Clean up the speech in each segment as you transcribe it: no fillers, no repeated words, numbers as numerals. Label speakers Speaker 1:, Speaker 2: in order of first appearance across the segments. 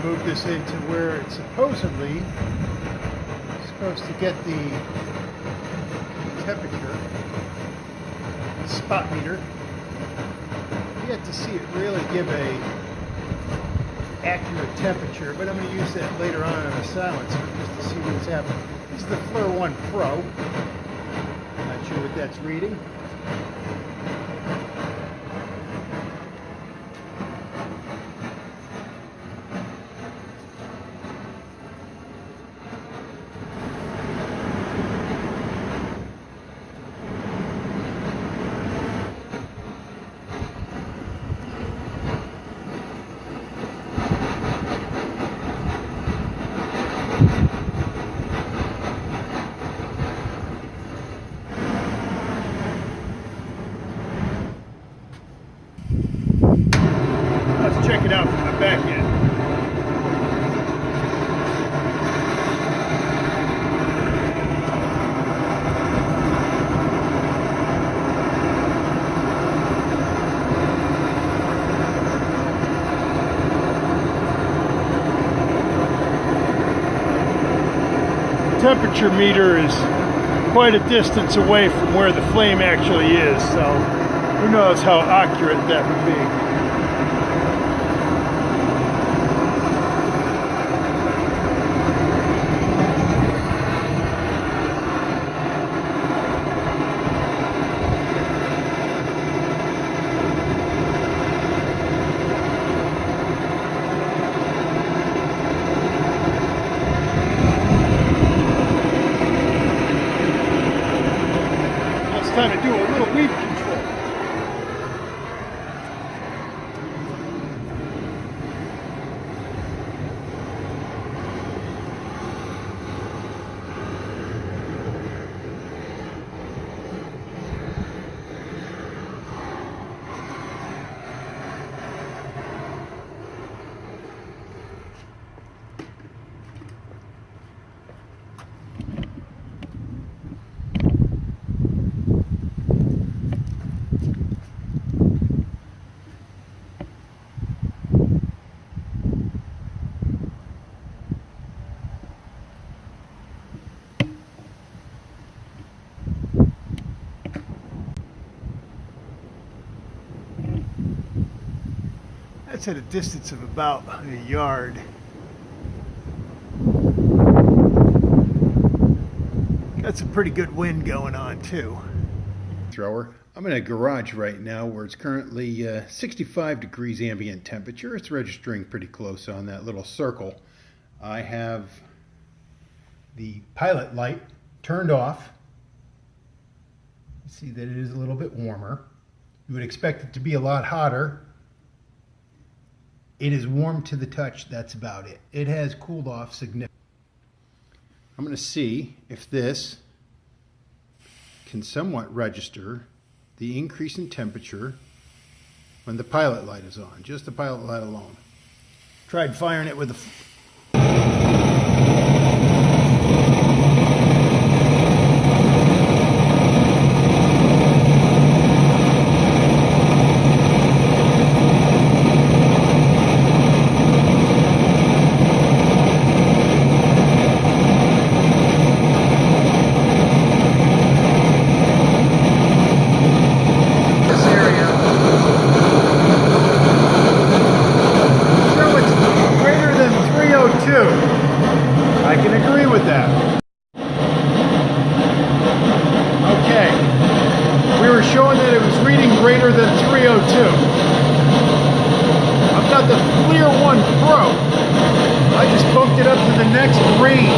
Speaker 1: move this into where it's supposedly supposed to get the temperature, the spot meter. You get to see it really give a accurate temperature, but I'm going to use that later on in a silencer just to see what's happening. This is the FLIR One Pro. Not sure what that's reading. Let's check it out from the back end. Temperature meter is quite a distance away from where the flame actually is, so who knows how accurate that would be. Time to do a little weed control. That's at a distance of about a yard. Got some pretty good wind going on too. Thrower. I'm in a garage right now where it's currently 65 degrees ambient temperature. It's registering pretty close on that little circle. I have the pilot light turned off. You see that it is a little bit warmer. You would expect it to be a lot hotter. It is warm to the touch, that's about it. It has cooled off significantly. I'm going to see if this can somewhat register the increase in temperature when the pilot light is on, just the pilot light alone. Tried firing it with a I can agree with that. Okay. We were showing that it was reading greater than 302. I've got the FLIR One Pro. I just bumped it up to the next range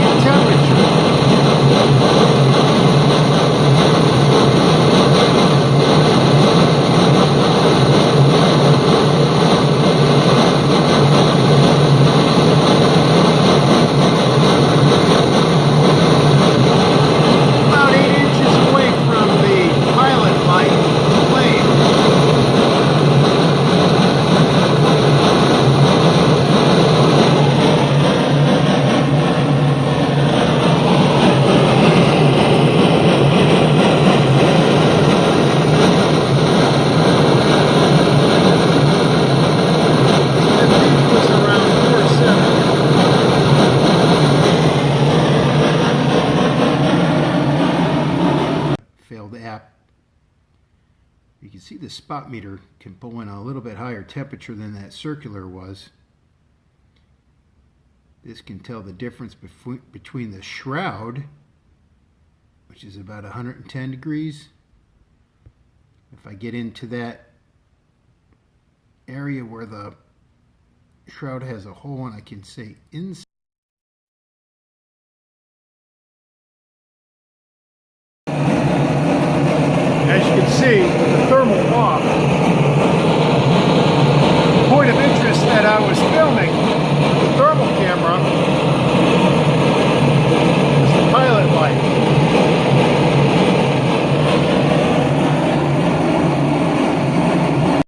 Speaker 1: in temperature. the spot meter can pull in a little bit higher temperature than that circular was. This can tell the difference between the shroud, which is about 110 degrees. If I get into that area where the shroud has a hole and I can say inside. As you can see, with the thermal off,